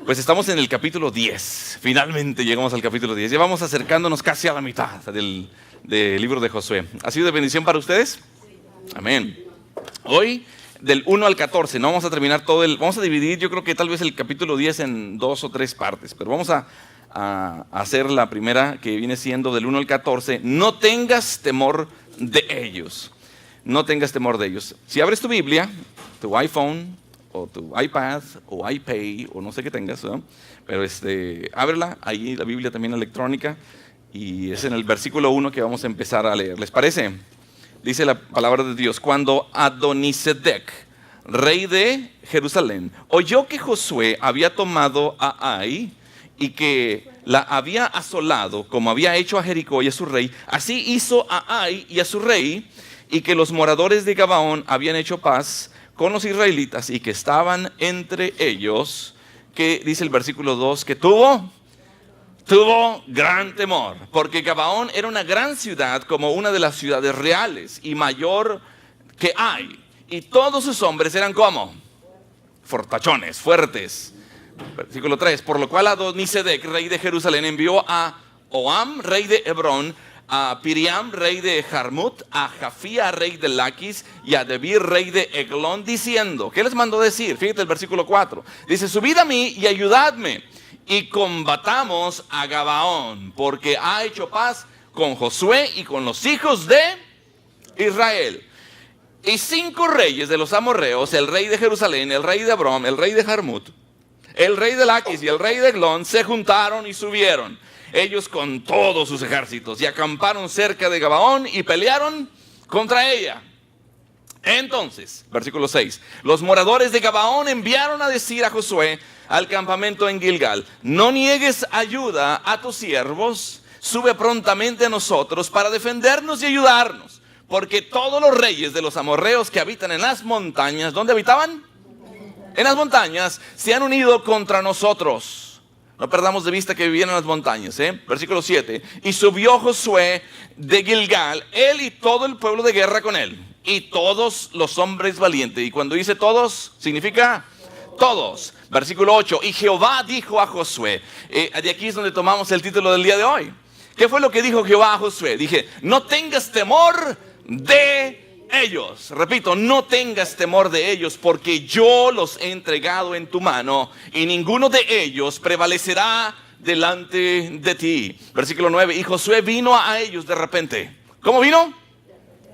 Pues estamos en el capítulo 10. Finalmente llegamos al capítulo 10. Ya vamos acercándonos casi a la mitad del libro de Josué. ¿Ha sido de bendición para ustedes? Amén. Hoy, del 1 al 14, no vamos a terminar todo vamos a dividir, yo creo que tal vez el capítulo 10 en 2 o 3 partes, pero vamos a hacer la primera, que viene siendo del 1 al 14. No tengas temor de ellos. No tengas temor de ellos. Si abres tu Biblia, tu iPhone, o tu iPad, o iPay, o no sé qué tengas, ¿no? Pero ábrela, ahí la Biblia también electrónica, y es en el versículo 1 que vamos a empezar a leer. ¿Les parece? Dice la palabra de Dios: cuando Adonisedec, rey de Jerusalén, oyó que Josué había tomado a Ai y que la había asolado, como había hecho a Jericó y a su rey, así hizo a Ai y a su rey, y que los moradores de Gabaón habían hecho paz con los israelitas y que estaban entre ellos, que dice el versículo 2, que tuvo gran temor, porque Gabaón era una gran ciudad, como una de las ciudades reales y mayor que hay, y todos sus hombres eran como fortachones, fuertes. Versículo 3, por lo cual Adonisedec, rey de Jerusalén, envió a Oam, rey de Hebrón, a Piriam, rey de Jarmut, a Jafía, rey de Laquis, y a Debir, rey de Eglón, diciendo, ¿qué les mandó decir? Fíjate el versículo 4, dice: subid a mí y ayudadme, y combatamos a Gabaón, porque ha hecho paz con Josué y con los hijos de Israel. Y 5 reyes de los amorreos, el rey de Jerusalén, el rey de Hebrón, el rey de Jarmut, el rey de Laquis y el rey de Eglón, se juntaron y subieron, ellos con todos sus ejércitos, y acamparon cerca de Gabaón y pelearon contra ella. Entonces, versículo 6, los moradores de Gabaón enviaron a decir a Josué al campamento en Gilgal: no niegues ayuda a tus siervos, sube prontamente a nosotros para defendernos y ayudarnos, porque todos los reyes de los amorreos que habitan en las montañas, ¿dónde habitaban? En las montañas, se han unido contra nosotros. No perdamos de vista que vivían en las montañas, Versículo 7. Y subió Josué de Gilgal, él y todo el pueblo de guerra con él, y todos los hombres valientes. Y cuando dice todos, significa todos. Versículo 8. Y Jehová dijo a Josué, de aquí es donde tomamos el título del día de hoy. ¿Qué fue lo que dijo Jehová a Josué? Dije: no tengas temor de ellos. Repito, no tengas temor de ellos, porque yo los he entregado en tu mano, y ninguno de ellos prevalecerá delante de ti. Versículo 9. Y Josué vino a ellos de repente. ¿Cómo vino?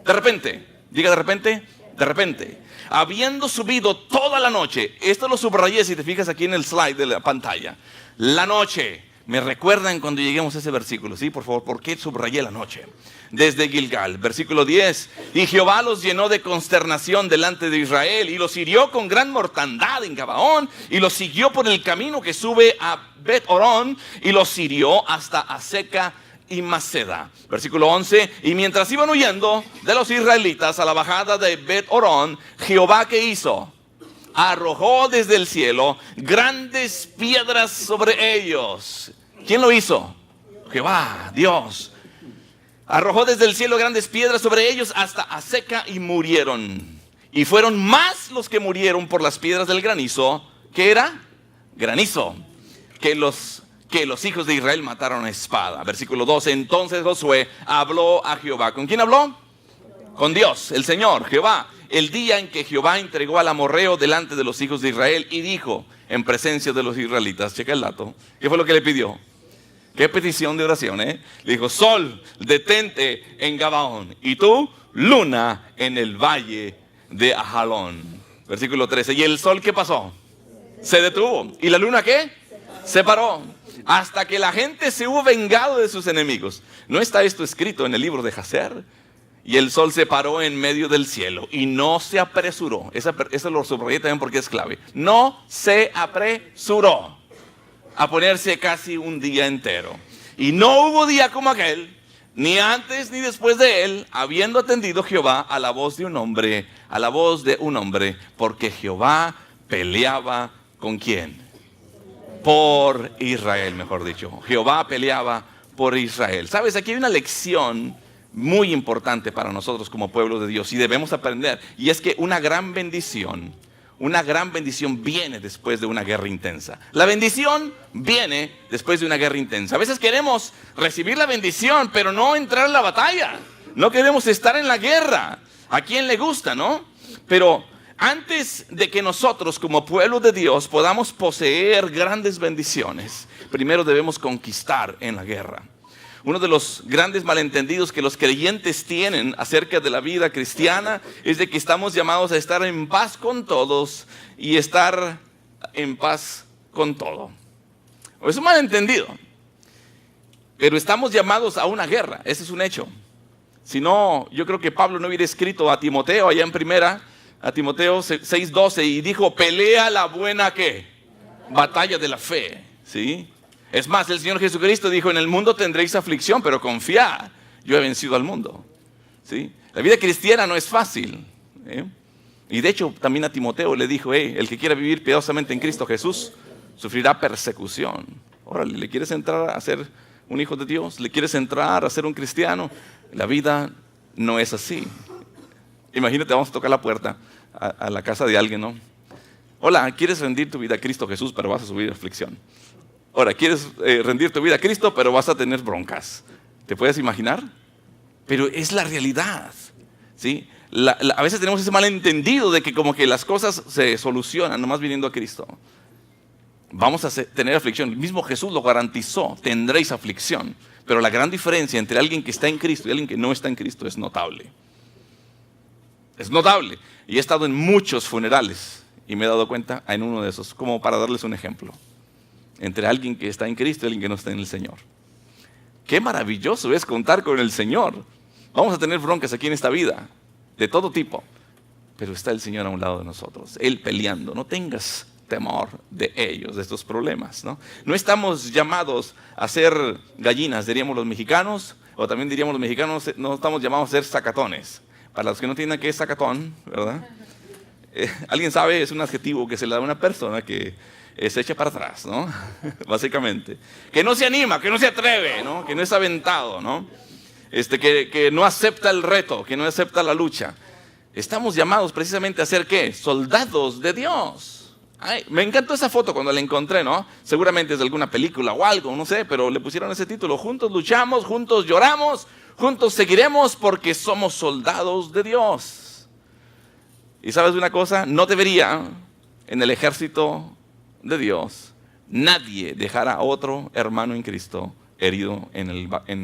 De repente. Diga de repente. De repente. Habiendo subido toda la noche. Esto lo subrayé, si te fijas aquí en el slide de la pantalla. La noche. ¿Me recuerdan cuando lleguemos a ese versículo? Sí, por favor, ¿por qué subrayé la noche? Desde Gilgal, versículo 10. Y Jehová los llenó de consternación delante de Israel, y los hirió con gran mortandad en Gabaón, y los siguió por el camino que sube a Bet-Orón, y los hirió hasta Aseca y Maceda. Versículo 11. Y mientras iban huyendo de los israelitas a la bajada de Bet-Orón, Jehová, ¿qué hizo? Arrojó desde el cielo grandes piedras sobre ellos. ¿Quién lo hizo? Jehová, Dios. Arrojó desde el cielo grandes piedras sobre ellos hasta Aseca, y murieron. Y fueron más los que murieron por las piedras del granizo. ¿Qué era? Granizo. Que los hijos de Israel mataron a espada. Versículo 12. Entonces Josué habló a Jehová. ¿Con quién habló? Con Dios, el Señor, Jehová. El día en que Jehová entregó al amorreo delante de los hijos de Israel, y dijo en presencia de los israelitas, checa el dato, ¿qué fue lo que le pidió? Qué petición de oración, Le dijo: sol, detente en Gabaón, y tú, luna, en el valle de Ajalón. Versículo 13. ¿Y el sol qué pasó? Se detuvo. ¿Y la luna qué? Se paró. Hasta que la gente se hubo vengado de sus enemigos. ¿No está esto escrito en el libro de Jaser? Y el sol se paró en medio del cielo y no se apresuró. Eso lo subrayé también porque es clave. No se apresuró a ponerse casi un día entero. Y no hubo día como aquel, ni antes ni después de él, habiendo atendido Jehová a la voz de un hombre, porque Jehová peleaba ¿con quién? Por Israel, mejor dicho. Jehová peleaba por Israel. ¿Sabes? Aquí hay una lección muy importante para nosotros como pueblo de Dios, y debemos aprender. Y es que una gran bendición, una gran bendición viene después de una guerra intensa. La bendición viene después de una guerra intensa. A veces queremos recibir la bendición, pero no entrar en la batalla. No queremos estar en la guerra. ¿A quién le gusta, no? Pero antes de que nosotros como pueblo de Dios podamos poseer grandes bendiciones, primero debemos conquistar en la guerra. Uno de los grandes malentendidos que los creyentes tienen acerca de la vida cristiana es de que estamos llamados a estar en paz con todos y estar en paz con todo. Es un malentendido. Pero estamos llamados a una guerra, ese es un hecho. Si no, yo creo que Pablo no hubiera escrito a Timoteo allá en primera, a Timoteo 6:12 y dijo, pelea la buena ¿qué? Batalla de la fe, ¿sí? Es más, el Señor Jesucristo dijo, en el mundo tendréis aflicción, pero confiad, yo he vencido al mundo, ¿sí? La vida cristiana no es fácil, ¿eh? Y de hecho también a Timoteo le dijo, el que quiera vivir piadosamente en Cristo Jesús, sufrirá persecución. Órale, ¿le quieres entrar a ser un hijo de Dios? ¿Le quieres entrar a ser un cristiano? La vida no es así. Imagínate, vamos a tocar la puerta a la casa de alguien, ¿no? Hola, ¿quieres rendir tu vida a Cristo Jesús, pero vas a sufrir aflicción? Ahora, ¿quieres rendir tu vida a Cristo, pero vas a tener broncas? ¿Te puedes imaginar? Pero es la realidad, ¿sí? A veces tenemos ese malentendido de que como que las cosas se solucionan nomás viniendo a Cristo. Vamos a tener aflicción. El mismo Jesús lo garantizó, tendréis aflicción. Pero la gran diferencia entre alguien que está en Cristo y alguien que no está en Cristo es notable. Es notable. Y he estado en muchos funerales y me he dado cuenta en uno de esos, como para darles un ejemplo. Entre alguien que está en Cristo y alguien que no está en el Señor. Qué maravilloso es contar con el Señor. Vamos a tener broncas aquí en esta vida, de todo tipo. Pero está el Señor a un lado de nosotros, Él peleando. No tengas temor de ellos, de estos problemas, ¿no? No estamos llamados a ser gallinas, diríamos los mexicanos, o también diríamos los mexicanos, no estamos llamados a ser zacatones. Para los que no tienen qué es zacatón, ¿verdad? ¿Alguien sabe? Es un adjetivo que se le da a una persona que se echa para atrás, ¿no? Básicamente. Que no se anima, que no se atreve, ¿no? Que no es aventado, ¿no? Que no acepta el reto, que no acepta la lucha. Estamos llamados precisamente a ser ¿qué? Soldados de Dios. Ay, me encantó esa foto cuando la encontré, ¿no? Seguramente es de alguna película o algo, no sé, pero le pusieron ese título. Juntos luchamos, juntos lloramos, juntos seguiremos porque somos soldados de Dios. Y ¿sabes una cosa? No debería en el ejército de Dios nadie dejar a otro hermano en Cristo herido en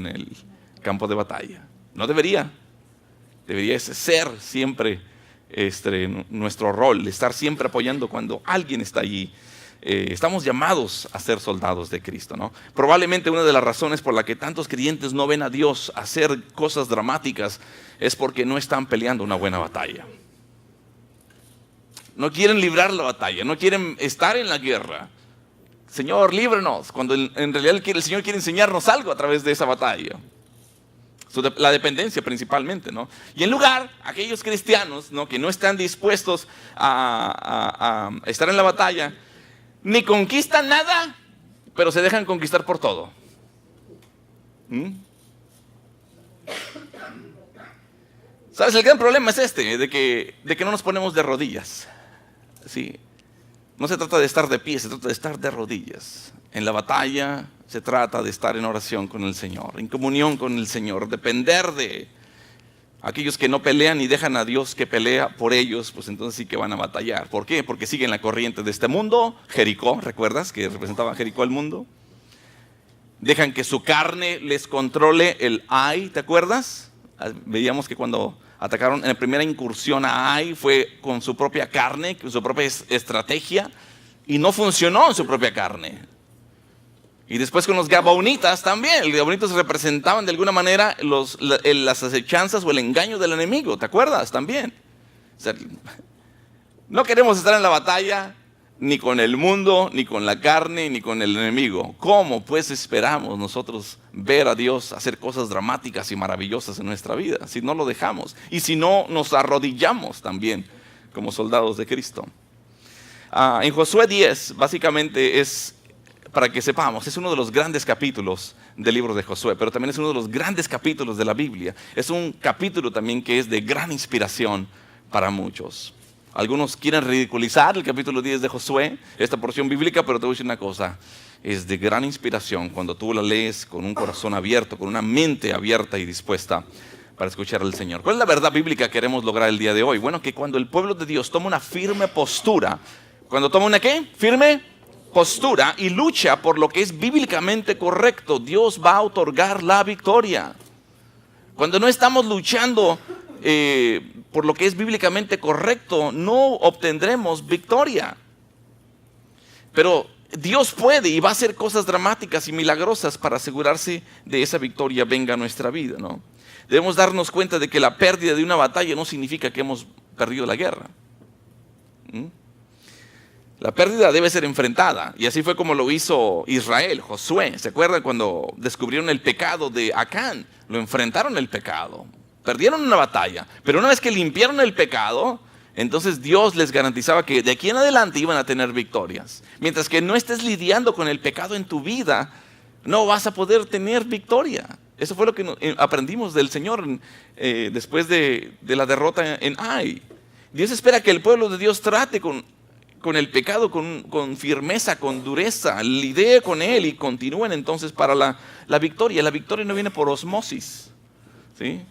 el campo de batalla. No debería. Debería ser siempre nuestro rol, estar siempre apoyando cuando alguien está allí. Estamos llamados a ser soldados de Cristo, ¿no? Probablemente una de las razones por la que tantos creyentes no ven a Dios hacer cosas dramáticas es porque no están peleando una buena batalla. No quieren librar la batalla, no quieren estar en la guerra. Señor, líbranos, cuando en realidad el Señor quiere enseñarnos algo a través de esa batalla. La dependencia principalmente, ¿no? Y en lugar, aquellos cristianos, ¿no? Que no están dispuestos a estar en la batalla, ni conquistan nada, pero se dejan conquistar por todo. ¿Sabes? El gran problema es de que no nos ponemos de rodillas. ¿Sí? No se trata de estar de pie, se trata de estar de rodillas. En la batalla se trata de estar en oración con el Señor, en comunión con el Señor, depender de aquellos que no pelean y dejan a Dios que pelea por ellos, pues entonces sí que van a batallar. ¿Por qué? Porque siguen la corriente de este mundo, Jericó, ¿recuerdas que representaba Jericó al mundo? Dejan que su carne les controle el Ai, ¿te acuerdas? Veíamos que cuando atacaron en la primera incursión a Ai fue con su propia carne, con su propia estrategia, y no funcionó en su propia carne. Y después con los gabaonitas también. Los gabaonitas representaban de alguna manera las acechanzas o el engaño del enemigo, ¿te acuerdas? También. O sea, no queremos estar en la batalla ni con el mundo, ni con la carne, ni con el enemigo. ¿Cómo pues esperamos nosotros ver a Dios hacer cosas dramáticas y maravillosas en nuestra vida? Si no lo dejamos y si no nos arrodillamos también como soldados de Cristo. En Josué 10 básicamente es, para que sepamos, es uno de los grandes capítulos del libro de Josué, pero también es uno de los grandes capítulos de la Biblia. Es un capítulo también que es de gran inspiración para muchos. Algunos quieren ridiculizar el capítulo 10 de Josué, esta porción bíblica, pero te voy a decir una cosa. Es de gran inspiración cuando tú la lees con un corazón abierto, con una mente abierta y dispuesta para escuchar al Señor. ¿Cuál es la verdad bíblica que queremos lograr el día de hoy? Bueno, que cuando el pueblo de Dios toma una firme postura, cuando toma una ¿qué? Firme postura y lucha por lo que es bíblicamente correcto, Dios va a otorgar la victoria. Cuando no estamos luchando por lo que es bíblicamente correcto, no obtendremos victoria. Pero Dios puede y va a hacer cosas dramáticas y milagrosas para asegurarse de esa victoria venga a nuestra vida, ¿no? Debemos darnos cuenta de que la pérdida de una batalla no significa que hemos perdido la guerra. La pérdida debe ser enfrentada, y así fue como lo hizo Israel, Josué. ¿Se acuerdan cuando descubrieron el pecado de Acán? Lo enfrentaron el pecado, perdieron una batalla, pero una vez que limpiaron el pecado, entonces Dios les garantizaba que de aquí en adelante iban a tener victorias. Mientras que no estés lidiando con el pecado en tu vida, no vas a poder tener victoria. Eso fue lo que aprendimos del Señor después de la derrota en Ai. Dios espera que el pueblo de Dios trate con el pecado con firmeza, con dureza, lidie con él y continúen entonces para la victoria. La victoria no viene por osmosis, ¿sí?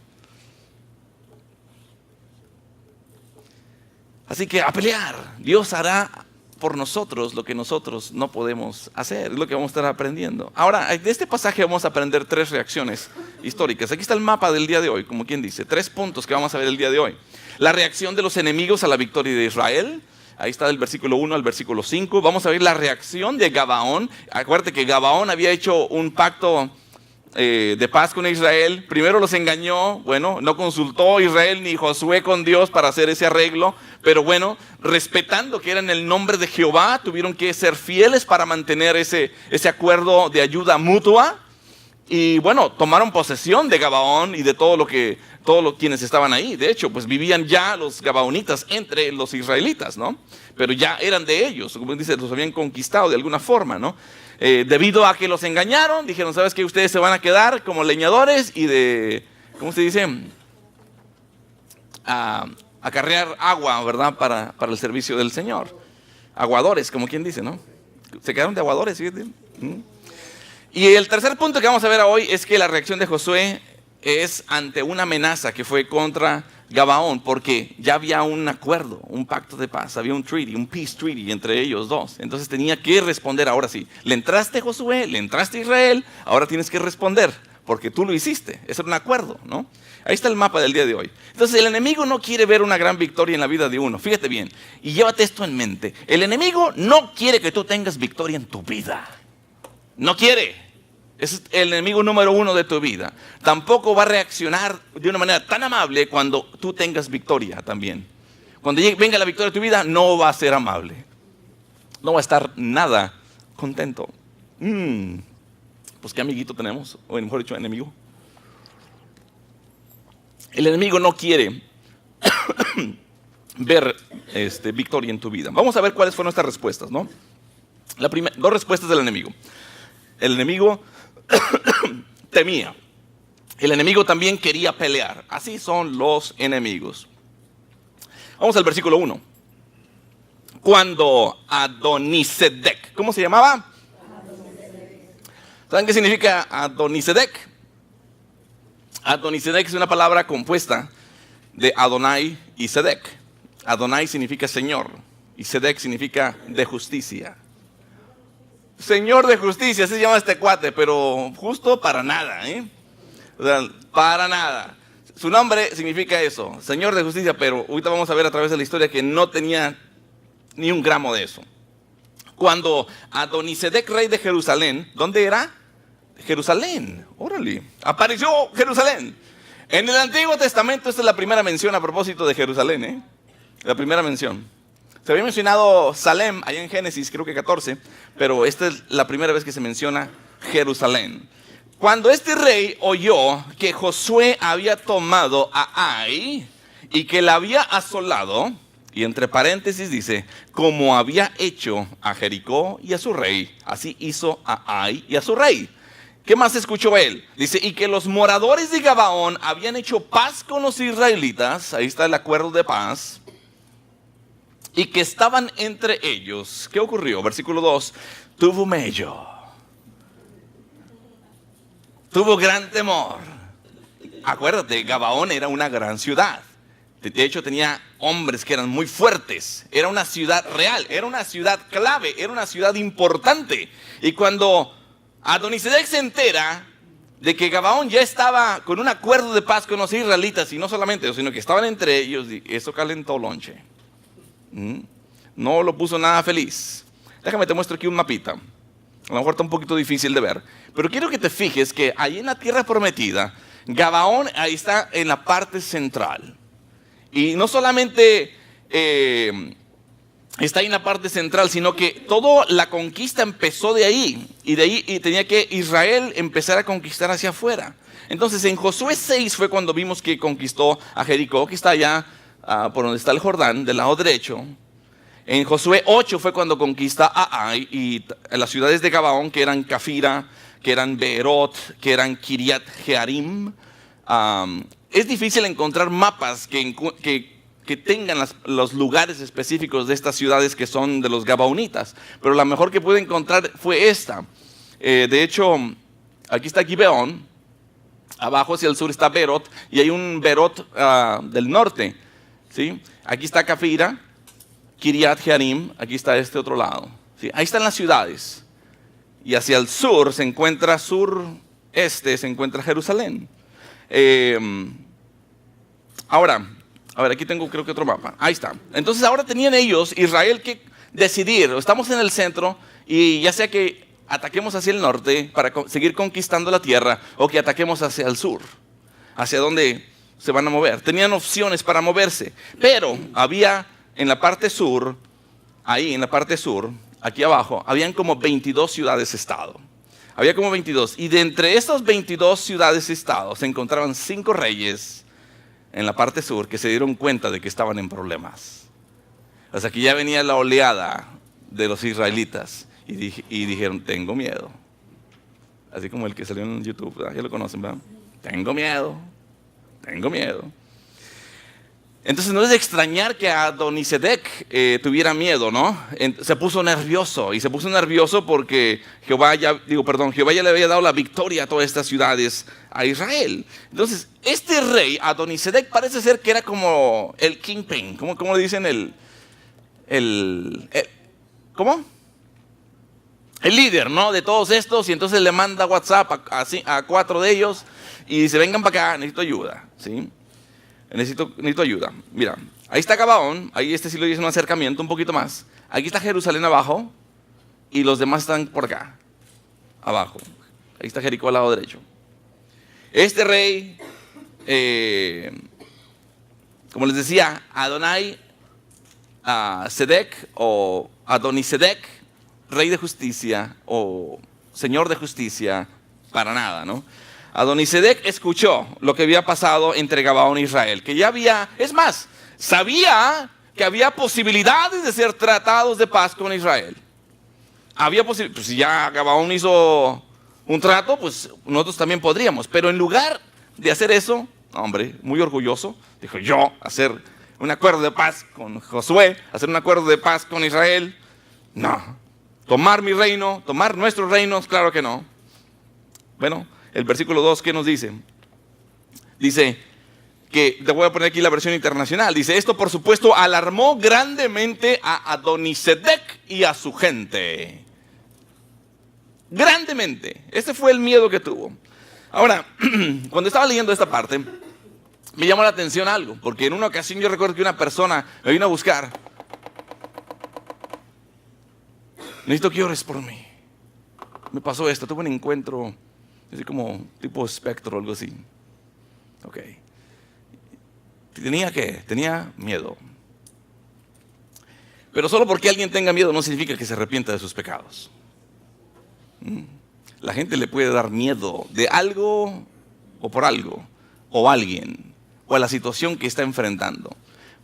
Así que a pelear. Dios hará por nosotros lo que nosotros no podemos hacer. Es lo que vamos a estar aprendiendo. Ahora, de este pasaje vamos a aprender 3 reacciones históricas. Aquí está el mapa del día de hoy, como quien dice. 3 puntos que vamos a ver el día de hoy. La reacción de los enemigos a la victoria de Israel. Ahí está del versículo 1 al versículo 5. Vamos a ver la reacción de Gabaón. Acuérdate que Gabaón había hecho un pacto de paz con Israel. Primero los engañó. Bueno, no consultó Israel ni Josué con Dios para hacer ese arreglo. Pero bueno, respetando que era en el nombre de Jehová, tuvieron que ser fieles para mantener ese acuerdo de ayuda mutua. Y bueno, tomaron posesión de Gabaón y de todos los quienes estaban ahí. De hecho, pues vivían ya los gabaonitas entre los israelitas, ¿no? Pero ya eran de ellos, como dice, los habían conquistado de alguna forma, ¿no? Debido a que los engañaron, dijeron, ¿sabes qué? Ustedes se van a quedar como leñadores y ¿cómo se dice? Acarrear agua, ¿verdad? Para el servicio del Señor. Aguadores, como quien dice, ¿no? Se quedaron de aguadores, fíjate. Y el tercer punto que vamos a ver hoy es que la reacción de Josué es ante una amenaza que fue contra Gabaón, porque ya había un acuerdo, un pacto de paz, había un treaty, un peace treaty entre ellos dos. Entonces tenía que responder ahora sí. Le entraste Josué, le entraste Israel, ahora tienes que responder, porque tú lo hiciste. Ese era un acuerdo, ¿no? Ahí está el mapa del día de hoy. Entonces el enemigo no quiere ver una gran victoria en la vida de uno. Fíjate bien, y llévate esto en mente. El enemigo no quiere que tú tengas victoria en tu vida. No quiere. Es el enemigo número 1 de tu vida. Tampoco va a reaccionar de una manera tan amable cuando tú tengas victoria también. Cuando venga la victoria de tu vida, no va a ser amable. No va a estar nada contento. Pues qué amiguito tenemos, o mejor dicho, enemigo. El enemigo no quiere ver victoria en tu vida. Vamos a ver cuáles fueron nuestras respuestas, ¿no? 2 respuestas del enemigo. El enemigo temía. El enemigo también quería pelear. Así son los enemigos. Vamos al versículo 1. Cuando Adonisedec, ¿cómo se llamaba? ¿Saben qué significa Adonisedec? Adonisedec es una palabra compuesta de Adonai y Sedec. Adonai significa Señor y Sedec significa de justicia. Señor de justicia, así se llama este cuate, pero justo para nada, ¿eh? O sea, para nada. Su nombre significa eso, Señor de justicia, pero ahorita vamos a ver a través de la historia que no tenía ni un gramo de eso. Cuando Adonisedec, rey de Jerusalén, ¿dónde era? Jerusalén, órale, apareció Jerusalén. En el Antiguo Testamento esta es la primera mención a propósito de Jerusalén, ¿eh? La primera mención. Se había mencionado Salem allá en Génesis, creo que 14, pero esta es la primera vez que se menciona Jerusalén. Cuando este rey oyó que Josué había tomado a Ai y que la había asolado, y entre paréntesis dice, como había hecho a Jericó y a su rey, así hizo a Ai y a su rey. ¿Qué más escuchó él? Dice, y que los moradores de Gabaón habían hecho paz con los israelitas, ahí está el acuerdo de paz, y que estaban entre ellos. ¿Qué ocurrió? Versículo 2, tuvo miedo, tuvo gran temor. Acuérdate, Gabaón era una gran ciudad. De hecho tenía hombres que eran muy fuertes. Era una ciudad real, era una ciudad clave, era una ciudad importante. Y cuando Adonisedec se entera de que Gabaón ya estaba con un acuerdo de paz con los israelitas, y no solamente eso, sino que estaban entre ellos, eso calentó lonche. No lo puso nada feliz. Déjame te muestro aquí un mapita. A lo mejor está un poquito difícil de ver, pero quiero que te fijes que ahí en la tierra prometida, Gabaón ahí está en la parte central. Y no solamente está ahí en la parte central, sino que toda la conquista empezó de ahí. Y de ahí tenía que Israel empezar a conquistar hacia afuera. Entonces en Josué 6 fue cuando vimos que conquistó a Jericó, que está allá por donde está el Jordán, del lado derecho. En Josué 8 fue cuando conquista a Ai y las ciudades de Gabaón, que eran Cafira, que eran Beerot, que eran Kiriat Jearim. Es difícil encontrar mapas que tengan los lugares específicos de estas ciudades que son de los Gabaonitas, pero la mejor que pude encontrar fue esta. De hecho, aquí está Gibeón, abajo hacia el sur está Beerot, y hay un Beerot del norte, ¿sí? Aquí está Cafira, Kiriat Jearim, aquí está este otro lado, ¿sí? Ahí están las ciudades, y hacia el sur se encuentra sureste, se encuentra Jerusalén. Ahora, a ver, aquí tengo creo que otro mapa. Ahí está. Entonces ahora tenían ellos, Israel, que decidir. Estamos en el centro y ya sea que ataquemos hacia el norte para seguir conquistando la tierra o que ataquemos hacia el sur, hacia donde se van a mover. Tenían opciones para moverse, pero había en la parte sur, ahí en la parte sur, aquí abajo, habían como 22 ciudades-estado. Había como 22. Y de entre estas 22 ciudades-estado se encontraban 5 reyes en la parte sur que se dieron cuenta de que estaban en problemas. O sea que ya venía la oleada de los israelitas y dijeron, tengo miedo. Así como el que salió en YouTube, ¿verdad? Ya lo conocen, ¿verdad? Tengo miedo, tengo miedo. Entonces no es de extrañar que Adonisedec tuviera miedo, ¿no? Se puso nervioso, y se puso nervioso porque Jehová ya le había dado la victoria a todas estas ciudades a Israel. Entonces, este rey, Adonisedec, parece ser que era como el kingpin, ¿cómo le dicen? ¿Cómo? El líder, ¿no? De todos estos, y entonces le manda WhatsApp a 4 de ellos y dice, vengan para acá, necesito ayuda, ¿sí? Necesito ayuda. Mira, ahí está Gabaón, ahí sí lo hice un acercamiento un poquito más. Aquí está Jerusalén abajo y los demás están por acá, abajo. Ahí está Jericó al lado derecho. Este rey, como les decía, Sedec o Adonisedec, rey de justicia o señor de justicia, para nada, ¿no? Adonisedec escuchó lo que había pasado entre Gabaón e Israel, que ya había, es más, sabía que había posibilidades de ser tratados de paz con Israel. Había posibilidades, pues si ya Gabaón hizo un trato, pues nosotros también podríamos, pero en lugar de hacer eso, hombre, muy orgulloso, dijo yo, hacer un acuerdo de paz con Josué, hacer un acuerdo de paz con Israel, no, tomar mi reino, tomar nuestros reinos, claro que no. Bueno, el versículo 2, ¿qué nos dice? Dice que, te voy a poner aquí la versión internacional, dice, esto por supuesto alarmó grandemente a Adonisedec y a su gente. Grandemente. Este fue el miedo que tuvo. Ahora, cuando estaba leyendo esta parte, me llamó la atención algo, porque en una ocasión yo recuerdo que una persona me vino a buscar. Necesito que ores por mí. Me pasó esto, tuve un encuentro así como tipo espectro o algo así. Ok. Tenía miedo. Pero solo porque alguien tenga miedo no significa que se arrepienta de sus pecados. La gente le puede dar miedo de algo o por algo o a alguien o a la situación que está enfrentando.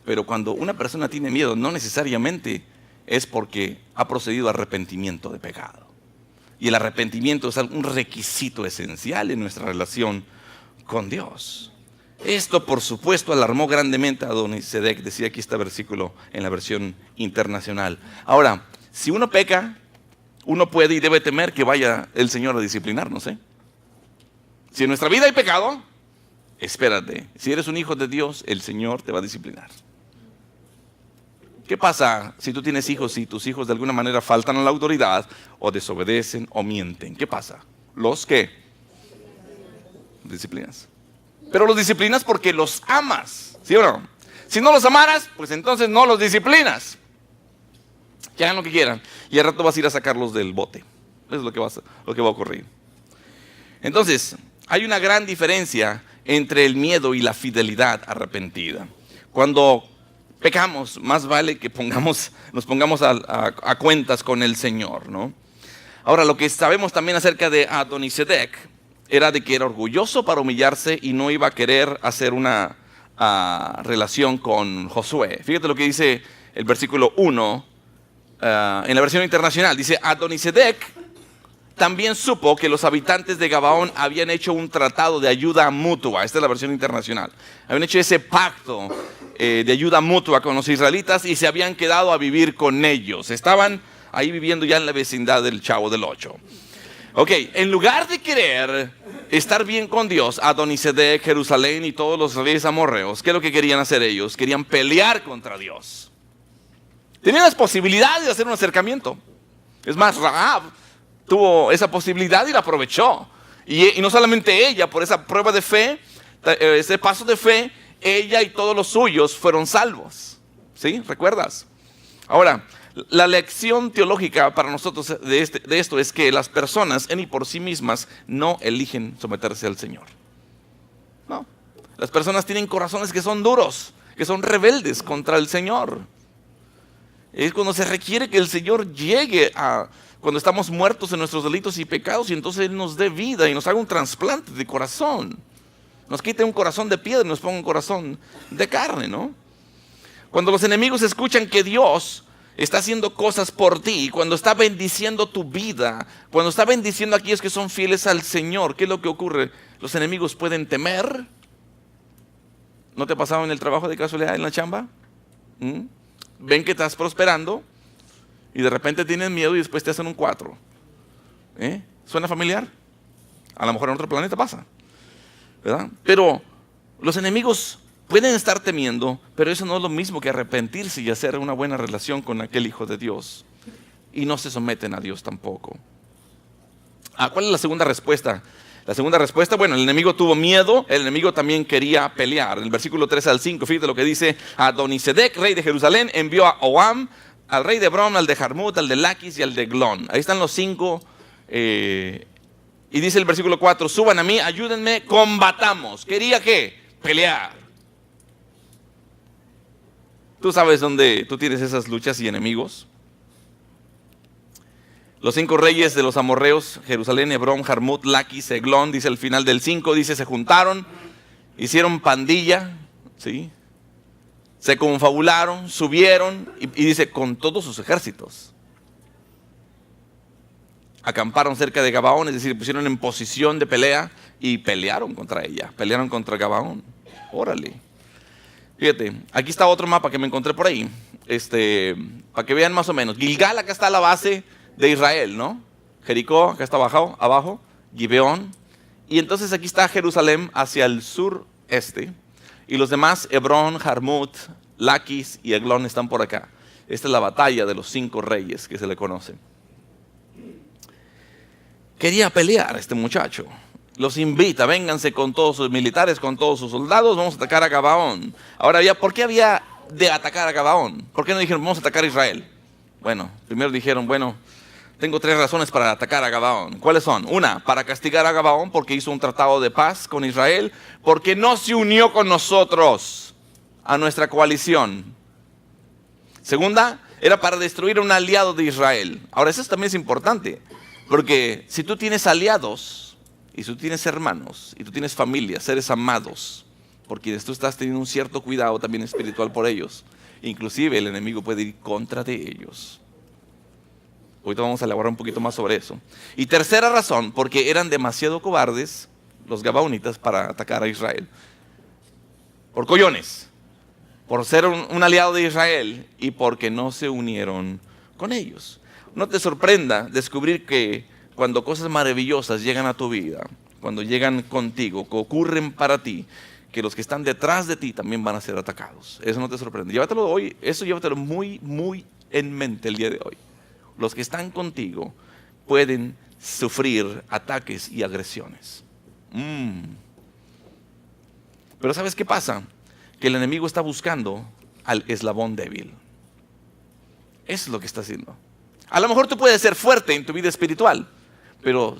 Pero cuando una persona tiene miedo no necesariamente es porque ha procedido a arrepentimiento de pecado. Y el arrepentimiento es un requisito esencial en nuestra relación con Dios. Esto, por supuesto, alarmó grandemente a Adonisedec, decía aquí este versículo en la versión internacional. Ahora, si uno peca, uno puede y debe temer que vaya el Señor a disciplinarnos, ¿eh? Si en nuestra vida hay pecado, espérate. Si eres un hijo de Dios, el Señor te va a disciplinar. ¿Qué pasa si tú tienes hijos y tus hijos de alguna manera faltan a la autoridad o desobedecen o mienten? ¿Qué pasa? ¿Los qué? Disciplinas. Pero los disciplinas porque los amas, ¿sí o no? Si no los amaras, pues entonces no los disciplinas. Que hagan lo que quieran y al rato vas a ir a sacarlos del bote. Eso es lo que va a ocurrir. Entonces, hay una gran diferencia entre el miedo y la fidelidad arrepentida. Cuando pecamos, más vale que nos pongamos a cuentas con el Señor, ¿no? Ahora, lo que sabemos también acerca de Adonisedec era de que era orgulloso para humillarse y no iba a querer hacer una relación con Josué. Fíjate lo que dice el versículo 1 en la versión internacional. Dice, Adonisedec también supo que los habitantes de Gabaón habían hecho un tratado de ayuda mutua. Esta es la versión internacional. Habían hecho ese pacto de ayuda mutua con los israelitas y se habían quedado a vivir con ellos. Estaban ahí viviendo ya en la vecindad del Chavo del Ocho. Ok, en lugar de querer estar bien con Dios, Adonisedec, Jerusalén y todos los reyes amorreos, ¿qué es lo que querían hacer ellos? Querían pelear contra Dios. Tenían las posibilidades de hacer un acercamiento. Es más, Rahab tuvo esa posibilidad y la aprovechó. Y no solamente ella, por esa prueba de fe, ese paso de fe, ella y todos los suyos fueron salvos. ¿Sí? ¿Recuerdas? Ahora, la lección teológica para nosotros de esto es que las personas en y por sí mismas no eligen someterse al Señor. No. Las personas tienen corazones que son duros, que son rebeldes contra el Señor. Es cuando se requiere que el Señor llegue cuando estamos muertos en nuestros delitos y pecados y entonces Él nos dé vida y nos haga un trasplante de corazón. Nos quite un corazón de piedra y nos ponga un corazón de carne, ¿no? Cuando los enemigos escuchan que Dios está haciendo cosas por ti, cuando está bendiciendo tu vida, cuando está bendiciendo a aquellos que son fieles al Señor, ¿qué es lo que ocurre? Los enemigos pueden temer. ¿No te ha pasado en el trabajo de casualidad en la chamba? Ven que estás prosperando y de repente tienen miedo y después te hacen un 4. ¿Suena familiar? A lo mejor en otro planeta pasa, ¿verdad? Pero los enemigos pueden estar temiendo, pero eso no es lo mismo que arrepentirse y hacer una buena relación con aquel hijo de Dios. Y no se someten a Dios tampoco. ¿Cuál es la segunda respuesta? La segunda respuesta, bueno, el enemigo tuvo miedo, el enemigo también quería pelear. En el versículo 3 al 5, fíjate lo que dice: Adonisedec, rey de Jerusalén, envió a Oam, al rey de Hebrón, al de Jarmut, al de Laquis y al de Eglón. Ahí están los 5. Y dice el versículo 4, suban a mí, ayúdenme, combatamos. ¿Quería qué? Pelear. ¿Tú sabes dónde tú tienes esas luchas y enemigos? Los 5 reyes de los amorreos, Jerusalén, Hebrón, Jarmut, Laquis, Eglón, dice al final del 5, dice, se juntaron, hicieron pandilla, ¿sí? Se confabularon, subieron, y dice, con todos sus ejércitos. Acamparon cerca de Gabaón, es decir, pusieron en posición de pelea y pelearon contra ella, pelearon contra Gabaón. Órale. Fíjate, aquí está otro mapa que me encontré por ahí, para que vean más o menos. Gilgal, acá está la base de Israel, ¿no? Jericó, acá está abajo, Gibeón. Y entonces aquí está Jerusalén hacia el sureste. Y los demás, Hebrón, Jarmut, Laquis y Eglón están por acá. Esta es la batalla de los 5 reyes que se le conoce. Quería pelear este muchacho. Los invita, vénganse con todos sus militares, con todos sus soldados, vamos a atacar a Gabaón. Ahora, ¿por qué había de atacar a Gabaón? ¿Por qué no dijeron, vamos a atacar a Israel? Bueno, primero dijeron, bueno, tengo 3 razones para atacar a Gabaón. ¿Cuáles son? Una, para castigar a Gabaón porque hizo un tratado de paz con Israel, porque no se unió con nosotros a nuestra coalición. Segunda, era para destruir a un aliado de Israel. Ahora, eso también es importante, porque si tú tienes aliados, y si tú tienes hermanos, y tú tienes familia, seres amados, por quienes tú estás teniendo un cierto cuidado también espiritual por ellos, inclusive el enemigo puede ir contra de ellos. Ahorita vamos a elaborar un poquito más sobre eso. Y tercera razón, porque eran demasiado cobardes los gabaonitas para atacar a Israel. por collones, por ser un aliado de Israel y porque no se unieron con ellos. No te sorprenda descubrir que cuando cosas maravillosas llegan a tu vida, cuando llegan contigo, que ocurren para ti, que los que están detrás de ti también van a ser atacados. Eso no te sorprende. Llévatelo hoy, eso llévatelo muy, muy en mente el día de hoy. Los que están contigo pueden sufrir ataques y agresiones. Pero ¿sabes qué pasa? Que el enemigo está buscando al eslabón débil. Eso es lo que está haciendo. A lo mejor tú puedes ser fuerte en tu vida espiritual, pero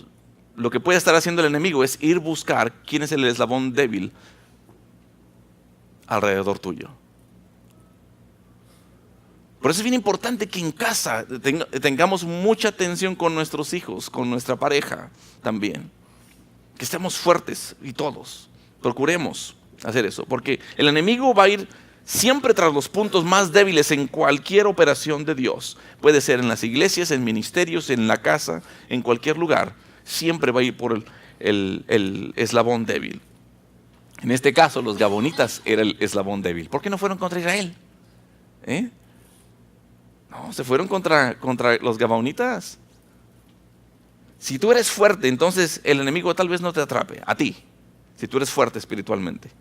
lo que puede estar haciendo el enemigo es ir a buscar quién es el eslabón débil alrededor tuyo. Por eso es bien importante que en casa tengamos mucha atención con nuestros hijos, con nuestra pareja también. Que estemos fuertes y todos procuremos hacer eso, porque el enemigo va a ir siempre tras los puntos más débiles en cualquier operación de Dios. Puede ser en las iglesias, en ministerios, en la casa, en cualquier lugar. Siempre va a ir por el eslabón débil. En este caso, los gabonitas era el eslabón débil. ¿Por qué no fueron contra Israel? No, se fueron contra los gabonitas. Si tú eres fuerte, entonces el enemigo tal vez no te atrape, a ti, si tú eres fuerte espiritualmente.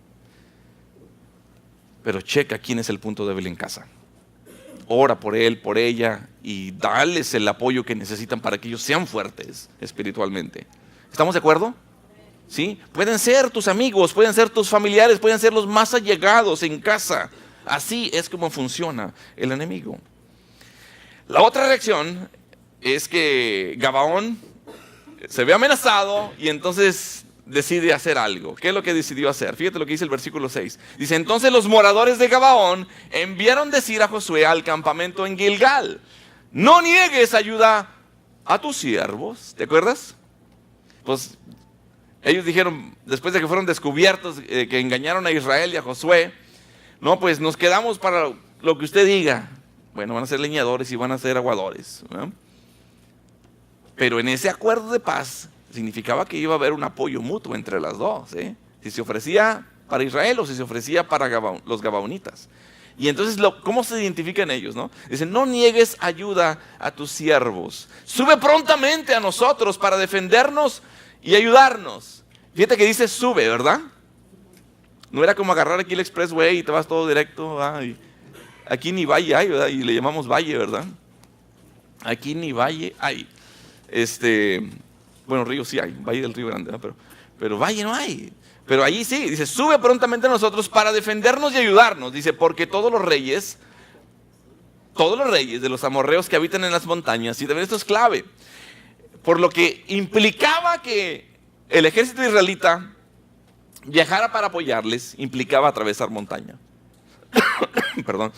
Pero checa quién es el punto débil en casa. Ora por él, por ella, y dales el apoyo que necesitan para que ellos sean fuertes espiritualmente. ¿Estamos de acuerdo? ¿Sí? Pueden ser tus amigos, pueden ser tus familiares, pueden ser los más allegados en casa. Así es como funciona el enemigo. La otra reacción es que Gabaón se ve amenazado y entonces decide hacer algo. ¿Qué es lo que decidió hacer? Fíjate lo que dice el versículo 6. Dice, entonces los moradores de Gabaón enviaron decir a Josué al campamento en Gilgal: no niegues ayuda a tus siervos. ¿Te acuerdas? Pues ellos dijeron, después de que fueron descubiertos que engañaron a Israel y a Josué, no, pues nos quedamos para lo que usted diga. Bueno, van a ser leñadores y van a ser aguadores, ¿no? Pero en ese acuerdo de paz significaba que iba a haber un apoyo mutuo entre las dos, si se ofrecía para Israel o si se ofrecía para los gabaonitas. Y entonces, ¿cómo se identifican ellos, no? Dicen, no niegues ayuda a tus siervos. Sube prontamente a nosotros para defendernos y ayudarnos. Fíjate que dice sube, ¿verdad? No era como agarrar aquí el expressway y te vas todo directo. Aquí ni valle hay, ¿verdad? Y le llamamos valle, ¿verdad? Aquí ni valle hay. Bueno, río sí hay, Valle del Río Grande, ¿no? Pero valle no hay. Pero allí sí, dice, sube prontamente a nosotros para defendernos y ayudarnos. Dice, porque todos los reyes de los amorreos que habitan en las montañas, y también esto es clave, por lo que implicaba que el ejército israelita viajara para apoyarles, implicaba atravesar montaña. Perdón.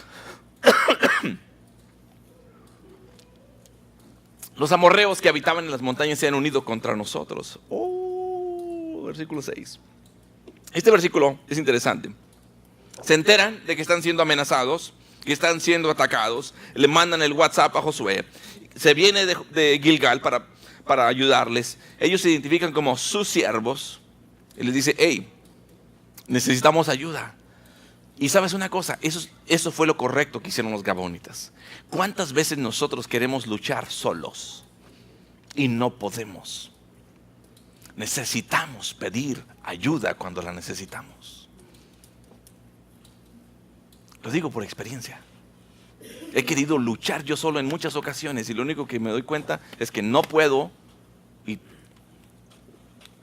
Los amorreos que habitaban en las montañas se han unido contra nosotros. Versículo 6. Este versículo es interesante. Se enteran de que están siendo amenazados, que están siendo atacados. Le mandan el WhatsApp a Josué. Se viene de Gilgal para ayudarles. Ellos se identifican como sus siervos. Y les dice, hey, necesitamos ayuda. Y sabes una cosa, eso fue lo correcto que hicieron los gabonitas. ¿Cuántas veces nosotros queremos luchar solos y no podemos? Necesitamos pedir ayuda cuando la necesitamos. Lo digo por experiencia. He querido luchar yo solo en muchas ocasiones y lo único que me doy cuenta es que no puedo y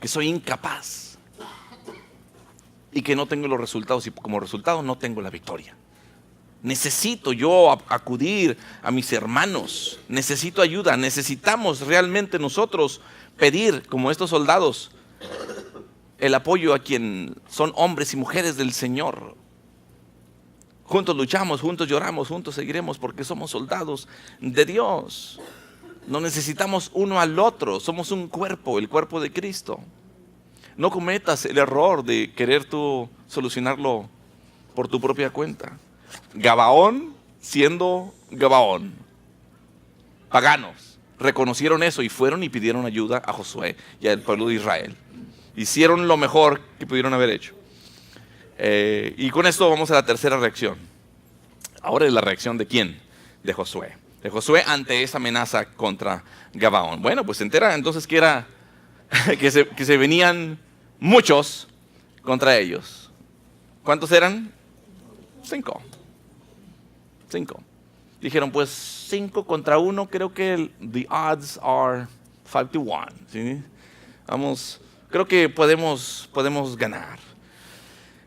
que soy incapaz. Y que no tengo los resultados y como resultado no tengo la victoria. Necesito yo acudir a mis hermanos, necesito ayuda, necesitamos realmente nosotros pedir, como estos soldados, el apoyo a quien son hombres y mujeres del Señor. Juntos luchamos, juntos lloramos, juntos seguiremos porque somos soldados de Dios. No necesitamos uno al otro, somos un cuerpo, el cuerpo de Cristo. No cometas el error de querer tú solucionarlo por tu propia cuenta. Gabaón siendo Gabaón. Paganos reconocieron eso y fueron y pidieron ayuda a Josué y al pueblo de Israel. Hicieron lo mejor que pudieron haber hecho. Y con esto vamos a la tercera reacción. Ahora es la reacción de ¿quién? De Josué. De Josué ante esa amenaza contra Gabaón. Bueno, pues se entera entonces que era que se venían muchos contra ellos. ¿Cuántos eran? 5. Dijeron, pues 5 contra 1, creo que the odds are 5-1. ¿Sí? Vamos, creo que podemos ganar.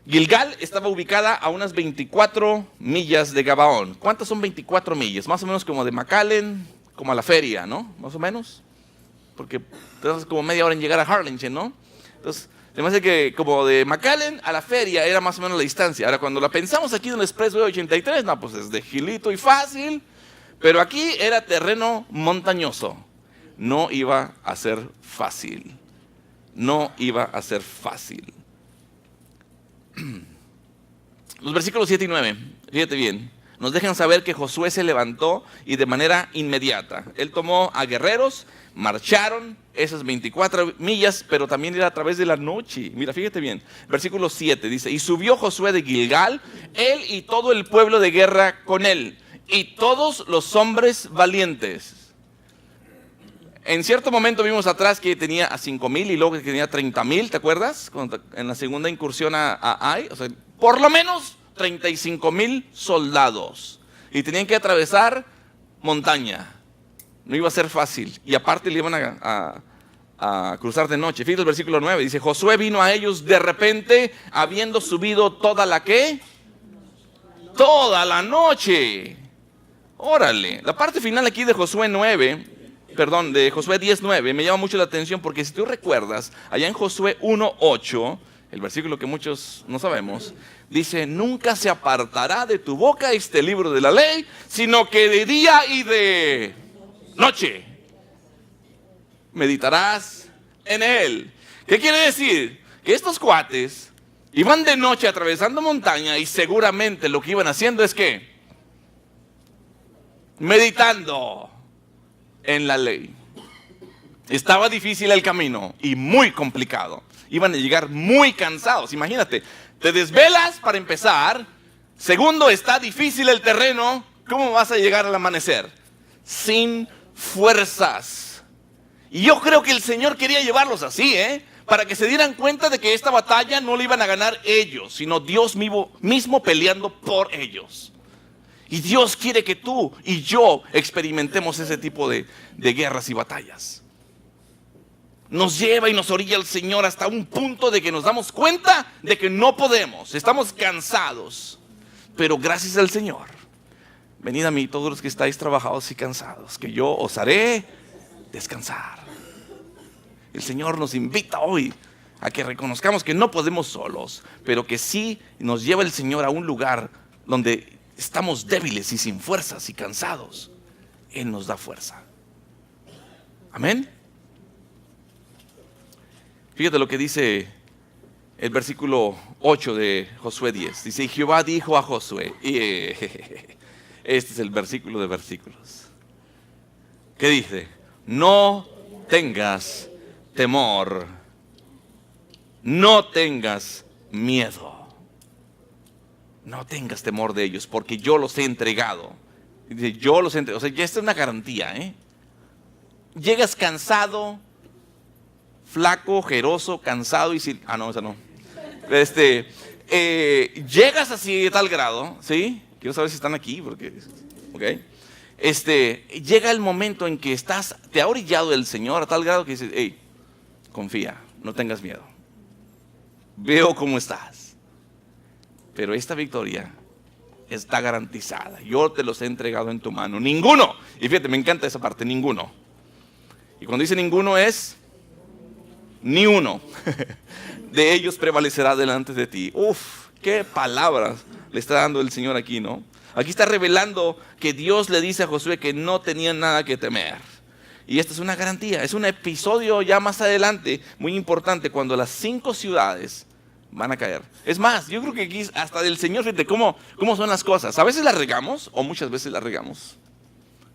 Gilgal estaba ubicada a unas 24 millas de Gabaón. ¿Cuántas son 24 millas? Más o menos como de McAllen, como a la feria, ¿no? Más o menos. Porque tardas como media hora en llegar a Harlingen, ¿no? Entonces, se me hace que como de McAllen a la feria era más o menos la distancia. Ahora, cuando la pensamos aquí en el Expressway 83, no, pues es de gilito y fácil. Pero aquí era terreno montañoso. No iba a ser fácil. No iba a ser fácil. Los versículos 7 y 9, fíjate bien, nos dejan saber que Josué se levantó y de manera inmediata. Él tomó a guerreros, marcharon esas 24 millas, pero también era a través de la noche. Mira, fíjate bien, versículo 7 dice, y subió Josué de Gilgal, él y todo el pueblo de guerra con él, y todos los hombres valientes. En cierto momento vimos atrás que tenía a 5,000 y luego que tenía 30,000, ¿te acuerdas? En la segunda incursión a Ai, o sea, por lo menos 35,000 soldados. Y tenían que atravesar montaña. No iba a ser fácil. Y aparte le iban a cruzar de noche. Fíjate el versículo 9, dice, Josué vino a ellos de repente, habiendo subido toda la ¿qué? Toda la noche. Órale. La parte final aquí de Josué 10:9, me llama mucho la atención porque si tú recuerdas, allá en Josué 1:8, el versículo que muchos no sabemos, dice, nunca se apartará de tu boca este libro de la ley, sino que de día y de noche meditarás en él. ¿Qué quiere decir? Que estos cuates iban de noche atravesando montaña y seguramente lo que iban haciendo es que meditando en la ley. Estaba difícil el camino y muy complicado. Iban a llegar muy cansados. Imagínate, te desvelas para empezar. Segundo, está difícil el terreno. ¿Cómo vas a llegar al amanecer? Sin fuerzas. Y yo creo que el Señor quería llevarlos así, para que se dieran cuenta de que esta batalla no la iban a ganar ellos, sino Dios mismo peleando por ellos. Y Dios quiere que tú y yo experimentemos ese tipo de guerras y batallas. Nos lleva y nos orilla el Señor hasta un punto de que nos damos cuenta de que no podemos. Estamos cansados. Pero gracias al Señor, venid a mí todos los que estáis trabajados y cansados, que yo os haré descansar. El Señor nos invita hoy a que reconozcamos que no podemos solos, pero que sí nos lleva el Señor a un lugar donde estamos débiles y sin fuerzas y cansados. Él nos da fuerza. Amén. Fíjate lo que dice el versículo 8 de Josué 10. Dice, y Jehová dijo a Josué, este es el versículo de versículos. ¿Qué dice? No tengas temor, no tengas miedo. No tengas temor de ellos, porque yo los he entregado. Dice, yo los he entregado. O sea, ya esta es una garantía, Llegas cansado, flaco, ojeroso, cansado y sin... no, esa no. Llegas así de tal grado, ¿sí? Quiero saber si están aquí, porque... ¿ok? Llega el momento en que te ha orillado el Señor a tal grado que dices, hey, confía, no tengas miedo. Veo cómo estás. Pero esta victoria está garantizada. Yo te los he entregado en tu mano. Ninguno. Y fíjate, me encanta esa parte, ninguno. Y cuando dice ninguno es ni uno de ellos prevalecerá delante de ti. Uf, qué palabras le está dando el Señor aquí, ¿no? Aquí está revelando que Dios le dice a Josué que no tenía nada que temer. Y esta es una garantía. Es un episodio ya más adelante muy importante cuando las 5 ciudades van a caer. Es más, yo creo que aquí hasta del Señor, fíjate cómo son las cosas. A veces las regamos, o muchas veces las regamos.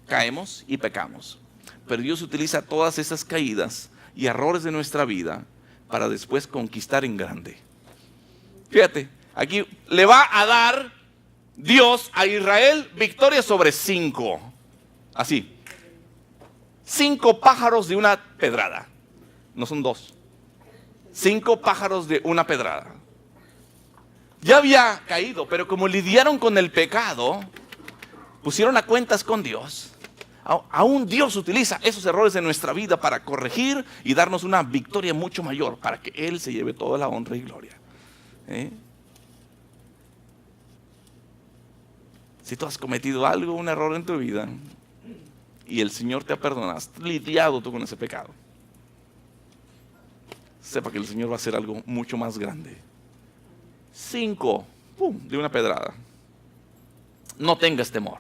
Caemos y pecamos. Pero Dios utiliza todas esas caídas y errores de nuestra vida para después conquistar en grande. Fíjate, Aquí le va a dar Dios a Israel victoria sobre 5. Así. 5 pájaros de una pedrada. No son 2. 5 pájaros de una pedrada. Ya había caído, pero como lidiaron con el pecado, pusieron a cuentas con Dios. Aún Dios utiliza esos errores en nuestra vida para corregir y darnos una victoria mucho mayor, para que Él se lleve toda la honra y gloria. Si tú has cometido algo, un error en tu vida, y el Señor te ha perdonado, has lidiado tú con ese pecado, sepa que el Señor va a hacer algo mucho más grande. 5, de una pedrada. No tengas temor.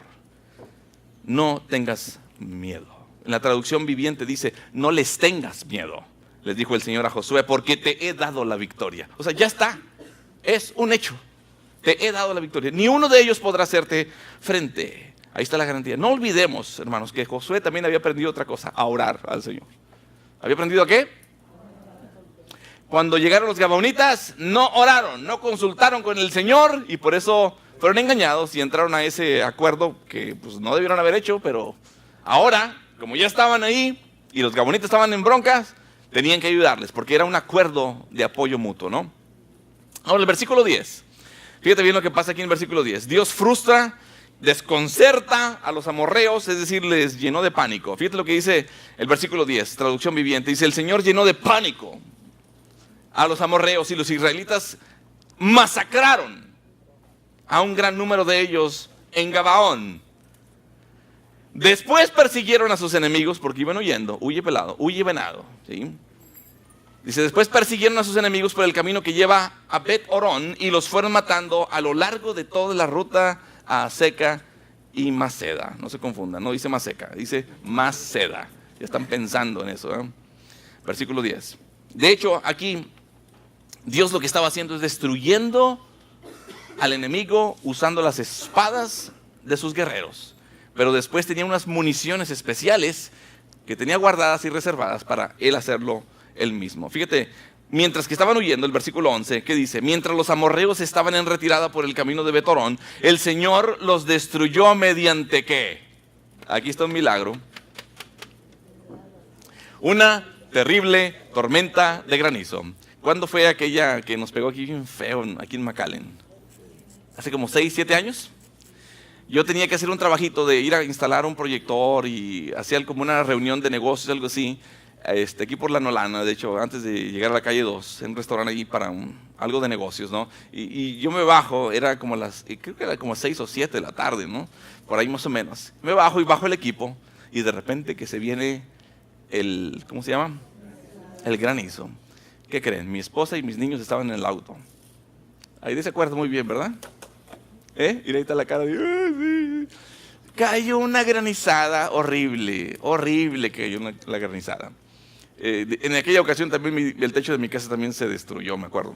No tengas miedo. En la traducción viviente dice, no les tengas miedo. Les dijo el Señor a Josué, porque te he dado la victoria. O sea, ya está. Es un hecho. Te he dado la victoria. Ni uno de ellos podrá hacerte frente. Ahí está la garantía. No olvidemos, hermanos, que Josué también había aprendido otra cosa, a orar al Señor. ¿Había aprendido a qué? Cuando llegaron los gabaonitas, no oraron, no consultaron con el Señor y por eso fueron engañados y entraron a ese acuerdo que pues, no debieron haber hecho, pero ahora, como ya estaban ahí y los gabaonitas estaban en broncas, tenían que ayudarles porque era un acuerdo de apoyo mutuo, ¿no? Ahora, el versículo 10. Fíjate bien lo que pasa aquí en el versículo 10. Dios frustra, desconcerta a los amorreos, es decir, les llenó de pánico. Fíjate lo que dice el versículo 10, traducción viviente. Dice, el Señor llenó de pánico a los amorreos y los israelitas masacraron a un gran número de ellos en Gabaón. Después persiguieron a sus enemigos porque iban huyendo, huye pelado, huye venado, ¿sí? Dice, después persiguieron a sus enemigos por el camino que lleva a Bet-Orón y los fueron matando a lo largo de toda la ruta a Aseca y Maceda. No se confundan, no dice Maseca, dice Maceda. Ya están pensando en eso, ¿eh? Versículo 10. De hecho, aquí Dios lo que estaba haciendo es destruyendo al enemigo usando las espadas de sus guerreros. Pero después tenía unas municiones especiales que tenía guardadas y reservadas para él hacerlo él mismo. Fíjate, mientras que estaban huyendo, el versículo 11, ¿qué dice? Mientras los amorreos estaban en retirada por el camino de Bet-Orón, el Señor los destruyó mediante ¿qué? Aquí está un milagro. Una terrible tormenta de granizo. ¿Cuándo fue aquella que nos pegó aquí bien feo, aquí en McAllen? Hace como 6, 7 años. Yo tenía que hacer un trabajito de ir a instalar un proyector y hacía como una reunión de negocios, algo así, aquí por la Nolana, de hecho, antes de llegar a la calle 2, en un restaurante allí para algo de negocios, ¿no? Y yo me bajo, era como creo que era como 6 o 7 de la tarde, ¿no? Por ahí más o menos. Me bajo y bajo el equipo y de repente que se viene ¿cómo se llama? El granizo. ¿Qué creen? Mi esposa y mis niños estaban en el auto. Ahí se acuerda muy bien, ¿verdad? Y ahí está la cara de... sí. Cayó una granizada horrible, horrible cayó la granizada. En aquella ocasión también el techo de mi casa también se destruyó, me acuerdo.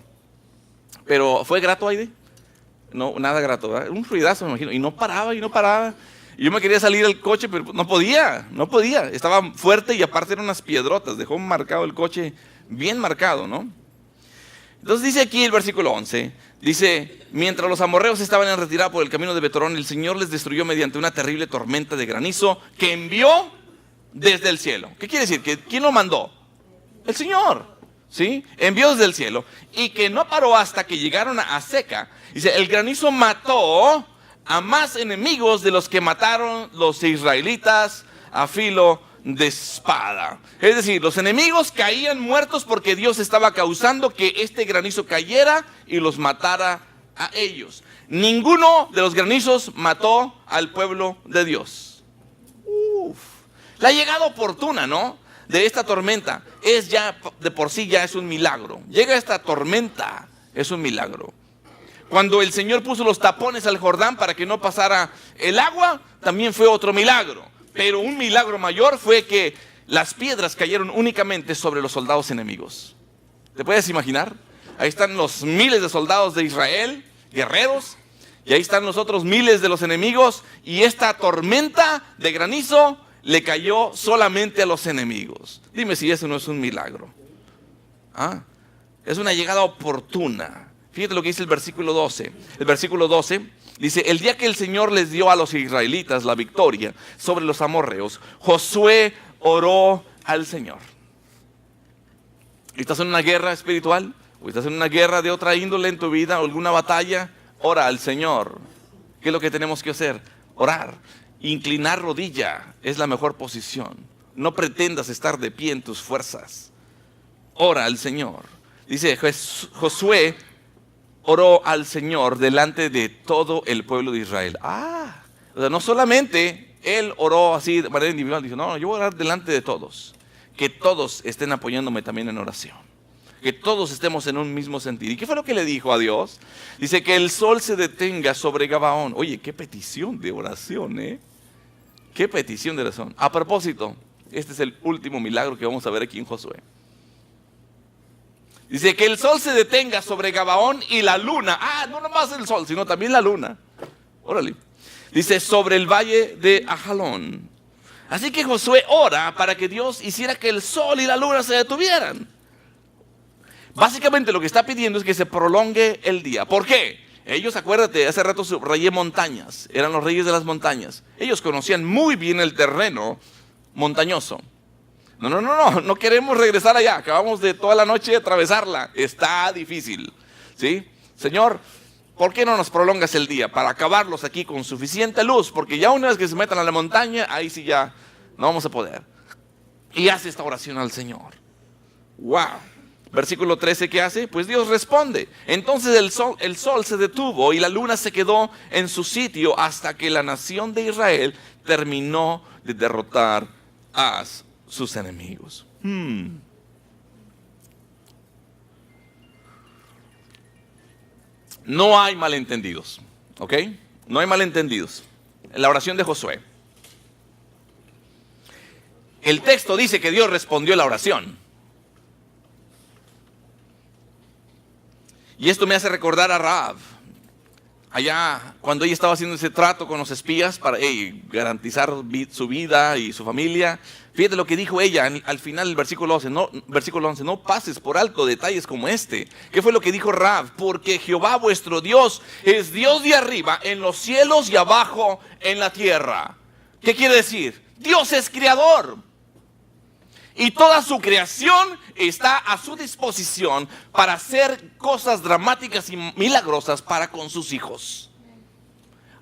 Pero ¿fue grato, Aide? No, nada grato, ¿verdad? Un ruidazo, me imagino. Y no paraba, y no paraba. Y yo me quería salir del coche, pero no podía. Estaba fuerte y aparte eran unas piedrotas. Dejó marcado el coche, bien marcado, ¿no? Entonces dice aquí el versículo 11, dice, mientras los amorreos estaban en retirada por el camino de Bet-Orón, el Señor les destruyó mediante una terrible tormenta de granizo que envió desde el cielo. ¿Qué quiere decir? ¿Quién lo mandó? El Señor, ¿sí? Envió desde el cielo y que no paró hasta que llegaron a Aseca. Dice, el granizo mató a más enemigos de los que mataron los israelitas a filo de espada. Es decir, los enemigos caían muertos porque Dios estaba causando que este granizo cayera y los matara a ellos. Ninguno de los granizos mató al pueblo de Dios. La llegada oportuna, ¿no?, de esta tormenta es ya de por sí ya es un milagro. Llega esta tormenta, es un milagro. Cuando el Señor puso los tapones al Jordán para que no pasara el agua, también fue otro milagro. Pero un milagro mayor fue que las piedras cayeron únicamente sobre los soldados enemigos. ¿Te puedes imaginar? Ahí están los miles de soldados de Israel, guerreros, y ahí están los otros miles de los enemigos, y esta tormenta de granizo le cayó solamente a los enemigos. Dime si eso no es un milagro. Es una llegada oportuna. Fíjate lo que dice el versículo 12. El versículo 12 dice: el día que el Señor les dio a los israelitas la victoria sobre los amorreos, Josué oró al Señor. ¿Estás en una guerra espiritual? ¿O estás en una guerra de otra índole en tu vida? ¿O alguna batalla? Ora al Señor. ¿Qué es lo que tenemos que hacer? Orar. Inclinar rodilla es la mejor posición. No pretendas estar de pie en tus fuerzas. Ora al Señor. Dice: Josué oró al Señor delante de todo el pueblo de Israel. O sea, no solamente él oró así de manera individual. Dice: no, yo voy a orar delante de todos. Que todos estén apoyándome también en oración. Que todos estemos en un mismo sentido. ¿Y qué fue lo que le dijo a Dios? Dice: que el sol se detenga sobre Gabaón. Oye, qué petición de oración, ¿eh? Qué petición de oración. A propósito, este es el último milagro que vamos a ver aquí en Josué. Dice: que el sol se detenga sobre Gabaón y la luna. No nomás el sol, sino también la luna. Órale. Dice: sobre el valle de Ajalón. Así que Josué ora para que Dios hiciera que el sol y la luna se detuvieran. Básicamente lo que está pidiendo es que se prolongue el día. ¿Por qué? Ellos, acuérdate, hace rato subrayé montañas. Eran los reyes de las montañas. Ellos conocían muy bien el terreno montañoso. No queremos regresar allá. Acabamos de toda la noche atravesarla. Está difícil, ¿sí? Señor, ¿por qué no nos prolongas el día? Para acabarlos aquí con suficiente luz. Porque ya una vez que se metan a la montaña, ahí sí ya no vamos a poder. Y hace esta oración al Señor. ¡Wow! Versículo 13, ¿qué hace? Pues Dios responde. Entonces el sol se detuvo y la luna se quedó en su sitio hasta que la nación de Israel terminó de derrotar a sus enemigos. No hay malentendidos, ¿ok? No hay malentendidos en la oración de Josué. El texto dice que Dios respondió la oración. Y esto me hace recordar a Rahab. Allá, cuando ella estaba haciendo ese trato con los espías para garantizar su vida y su familia. Fíjate lo que dijo ella al final del versículo 11. No pases por alto detalles como este. ¿Qué fue lo que dijo Rahab? Porque Jehová vuestro Dios es Dios de arriba en los cielos y abajo en la tierra. ¿Qué quiere decir? Dios es creador. Y toda su creación está a su disposición para hacer cosas dramáticas y milagrosas para con sus hijos.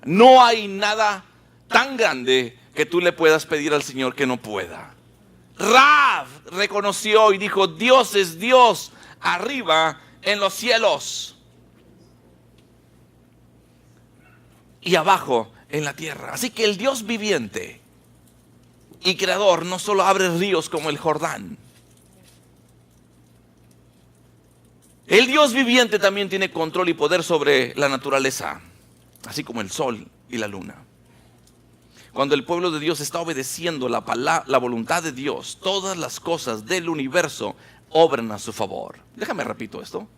No hay nada tan grande que tú le puedas pedir al Señor que no pueda. Rahab reconoció y dijo: Dios es Dios arriba en los cielos y abajo en la tierra. Así que el Dios viviente y creador no solo abre ríos como el Jordán. El Dios viviente también tiene control y poder sobre la naturaleza, así como el sol y la luna. Cuando el pueblo de Dios está obedeciendo la voluntad de Dios, todas las cosas del universo obran a su favor. Déjame repito esto.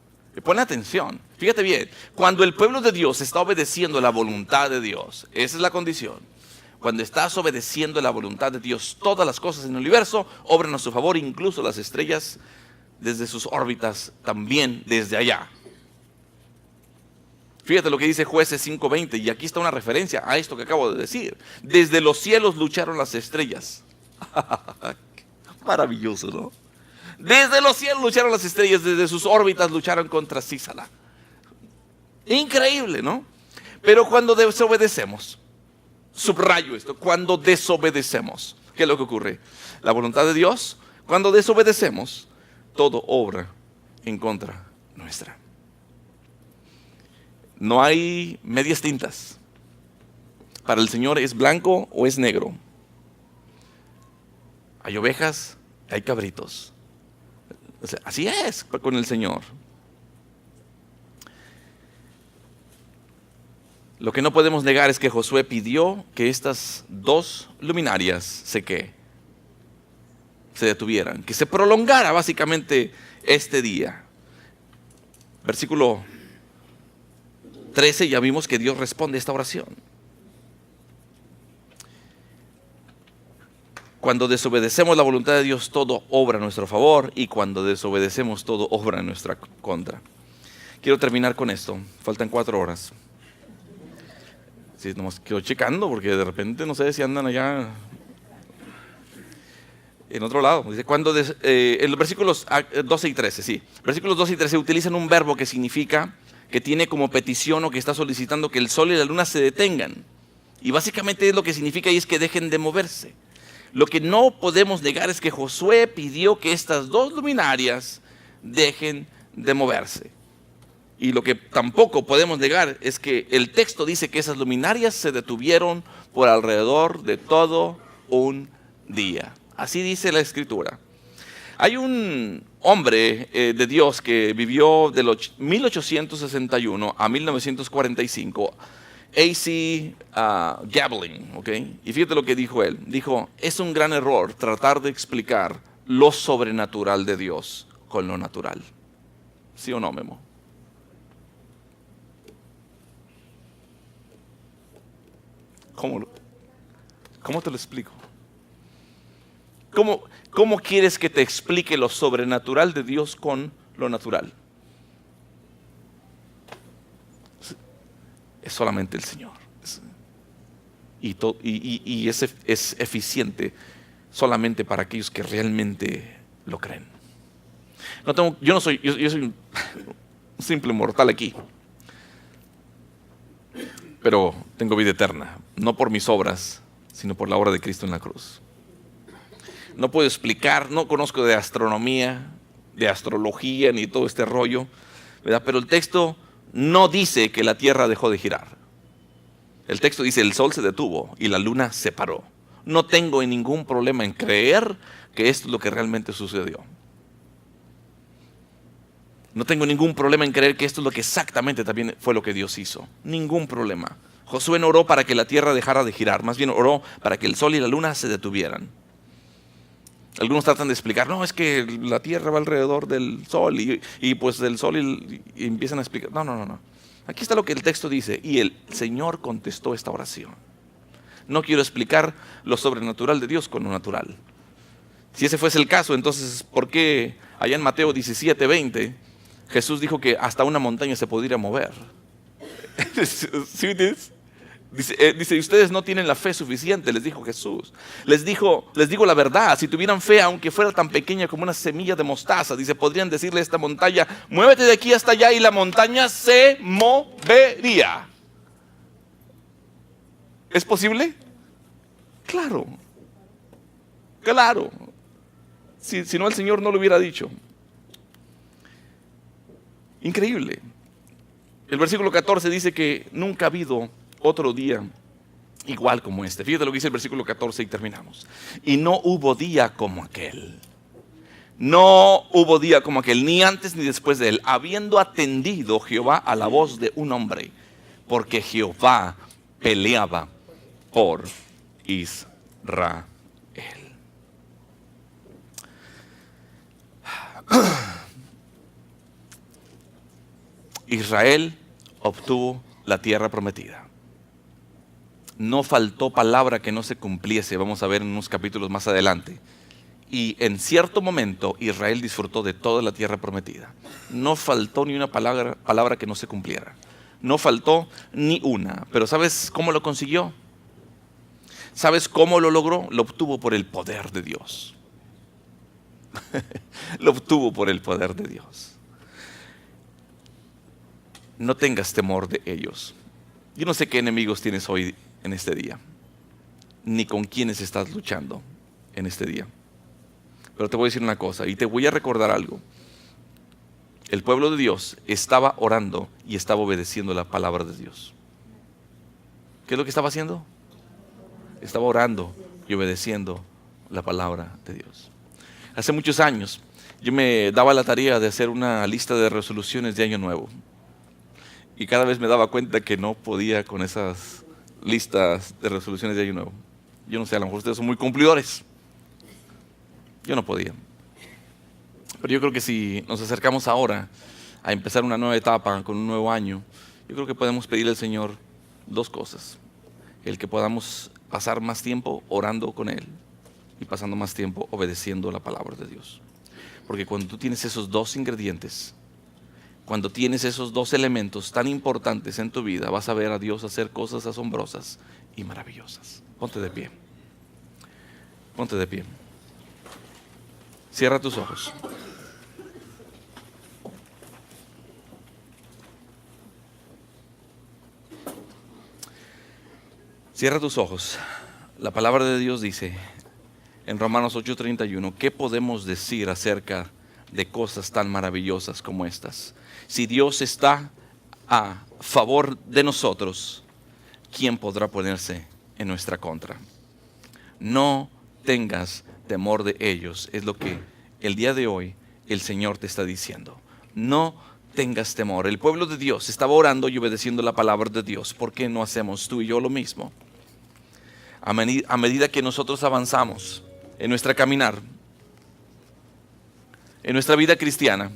Pon atención. Fíjate bien. Cuando el pueblo de Dios está obedeciendo la voluntad de Dios, esa es la condición. Cuando estás obedeciendo la voluntad de Dios, todas las cosas en el universo obran a su favor, incluso las estrellas desde sus órbitas, también desde allá. Fíjate lo que dice Jueces 5:20, y aquí está una referencia a esto que acabo de decir. Desde los cielos lucharon las estrellas. Maravilloso, ¿no? Desde los cielos lucharon las estrellas, desde sus órbitas lucharon contra Císara. Increíble, ¿no? Pero cuando desobedecemos, subrayo esto, cuando desobedecemos, ¿qué es lo que ocurre? La voluntad de Dios, cuando desobedecemos, todo obra en contra nuestra. No hay medias tintas. Para el Señor es blanco o es negro. Hay ovejas, hay cabritos. O sea, así es con el Señor. Lo que no podemos negar es que Josué pidió que estas dos luminarias se detuvieran, que se prolongara básicamente este día. Versículo 13, ya vimos que Dios responde a esta oración. Cuando desobedecemos la voluntad de Dios, todo obra a nuestro favor, y cuando desobedecemos, todo obra en nuestra contra. Quiero terminar con esto. Faltan 4 horas. Sí, nomás quedo checando porque de repente no sé si andan allá en otro lado. Dice, en los versículos 12 y 13, sí. Versículos 12 y 13 utilizan un verbo que significa que tiene como petición o que está solicitando que el sol y la luna se detengan. Y básicamente es lo que significa y es que dejen de moverse. Lo que no podemos negar es que Josué pidió que estas dos luminarias dejen de moverse. Y lo que tampoco podemos negar es que el texto dice que esas luminarias se detuvieron por alrededor de todo un día. Así dice la Escritura. Hay un hombre de Dios que vivió de 1861 a 1945, A.C. Gabling, ¿ok? Y fíjate lo que dijo él. Dijo, es un gran error tratar de explicar lo sobrenatural de Dios con lo natural. ¿Sí o no, Memo? ¿Cómo te lo explico? ¿Cómo quieres que te explique lo sobrenatural de Dios con lo natural? Es solamente el Señor. Y es eficiente solamente para aquellos que realmente lo creen. Yo soy un simple mortal aquí. Pero tengo vida eterna, no por mis obras, sino por la obra de Cristo en la cruz. No puedo explicar, no conozco de astronomía, de astrología, ni todo este rollo, ¿verdad? Pero el texto no dice que la tierra dejó de girar. El texto dice el sol se detuvo y la luna se paró. No tengo ningún problema en creer que esto es lo que realmente sucedió. No tengo ningún problema en creer que esto es lo que exactamente también fue lo que Dios hizo. Ningún problema. Josué no oró para que la tierra dejara de girar, más bien oró para que el sol y la luna se detuvieran. Algunos tratan de explicar, no, es que la tierra va alrededor del sol y pues del sol y empiezan a explicar. No. Aquí está lo que el texto dice y el Señor contestó esta oración. No quiero explicar lo sobrenatural de Dios con lo natural. Si ese fuese el caso, entonces, ¿por qué allá en Mateo 17:20 Jesús dijo que hasta una montaña se podría mover? ¿Sí me entiendes? Dice, ustedes no tienen la fe suficiente, les dijo Jesús. Les digo la verdad, si tuvieran fe, aunque fuera tan pequeña como una semilla de mostaza, dice, podrían decirle a esta montaña, muévete de aquí hasta allá y la montaña se movería. ¿Es posible? Claro. Si no, el Señor no lo hubiera dicho. Increíble. El versículo 14 dice que nunca ha habido otro día igual como este. Fíjate lo que dice el versículo 14 y terminamos. Y no hubo día como aquel. No hubo día como aquel, ni antes ni después de él, habiendo atendido Jehová a la voz de un hombre, porque Jehová peleaba por Israel. Israel obtuvo la tierra prometida. No faltó palabra que no se cumpliese, vamos a ver en unos capítulos más adelante. Y en cierto momento Israel disfrutó de toda la tierra prometida. No faltó ni una palabra que no se cumpliera. No faltó ni una. Pero ¿sabes cómo lo consiguió? ¿Sabes cómo lo logró? Lo obtuvo por el poder de Dios. Lo obtuvo por el poder de Dios. No tengas temor de ellos. Yo no sé qué enemigos tienes hoy en este día, ni con quiénes estás luchando en este día. Pero te voy a decir una cosa y te voy a recordar algo. El pueblo de Dios estaba orando y estaba obedeciendo la palabra de Dios. ¿Qué es lo que estaba haciendo? Estaba orando y obedeciendo la palabra de Dios. Hace muchos años yo me daba la tarea de hacer una lista de resoluciones de Año Nuevo. Y cada vez me daba cuenta que no podía con esas listas de resoluciones de Año Nuevo. Yo no sé, a lo mejor ustedes son muy cumplidores. Yo no podía. Pero yo creo que si nos acercamos ahora a empezar una nueva etapa con un nuevo año, yo creo que podemos pedirle al Señor dos cosas. El que podamos pasar más tiempo orando con Él y pasando más tiempo obedeciendo la palabra de Dios. Porque cuando tú tienes esos dos ingredientes, Cuando tienes esos dos elementos tan importantes en tu vida, vas a ver a Dios hacer cosas asombrosas y maravillosas. Ponte de pie. Ponte de pie. Cierra tus ojos. Cierra tus ojos. La palabra de Dios dice en Romanos 8:31, ¿qué podemos decir acerca de cosas tan maravillosas como estas? Si Dios está a favor de nosotros, ¿quién podrá ponerse en nuestra contra? No tengas temor de ellos, es lo que el día de hoy el Señor te está diciendo. No tengas temor. El pueblo de Dios estaba orando y obedeciendo la palabra de Dios. ¿Por qué no hacemos tú y yo lo mismo? A medida que nosotros avanzamos en nuestra caminar, en nuestra vida cristiana,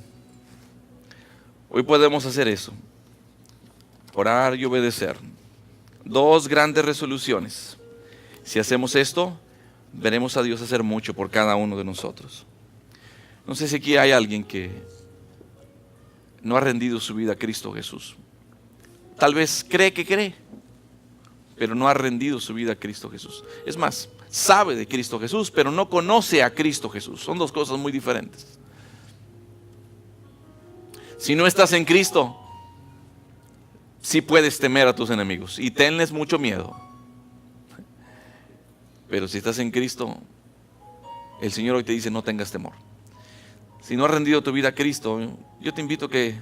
hoy podemos hacer eso: orar y obedecer. Dos grandes resoluciones. Si hacemos esto, veremos a Dios hacer mucho por cada uno de nosotros. No sé si aquí hay alguien que no ha rendido su vida a Cristo Jesús. Tal vez cree que cree, pero no ha rendido su vida a Cristo Jesús. Es más, sabe de Cristo Jesús, pero no conoce a Cristo Jesús. Son dos cosas muy diferentes. Si no estás en Cristo, sí puedes temer a tus enemigos y tenles mucho miedo. Pero si estás en Cristo, el Señor hoy te dice: no tengas temor. Si no has rendido tu vida a Cristo, yo te invito a que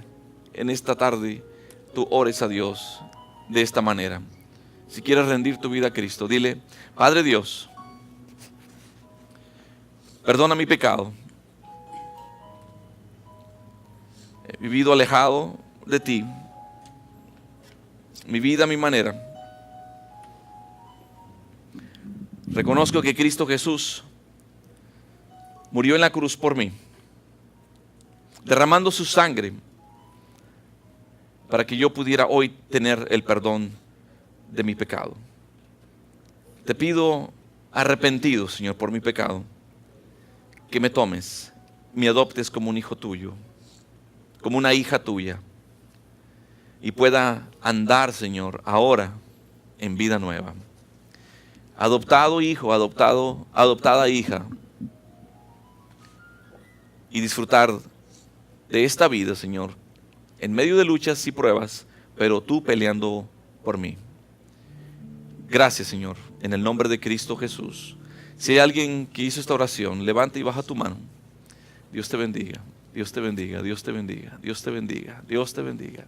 en esta tarde tú ores a Dios de esta manera. Si quieres rendir tu vida a Cristo, dile: Padre Dios, perdona mi pecado. He vivido alejado de ti, mi vida a mi manera. Reconozco que Cristo Jesús murió en la cruz por mí, derramando su sangre para que yo pudiera hoy tener el perdón de mi pecado. Te pido, arrepentido, Señor, por mi pecado, que me tomes, me adoptes como un hijo tuyo, como una hija tuya, y pueda andar, Señor, ahora en vida nueva. Adoptado hijo, adoptada hija, y disfrutar de esta vida, Señor, en medio de luchas y pruebas, pero tú peleando por mí. Gracias, Señor, en el nombre de Cristo Jesús. Si hay alguien que hizo esta oración, levanta y baja tu mano. Dios te bendiga, Dios te bendiga, Dios te bendiga, Dios te bendiga, Dios te bendiga.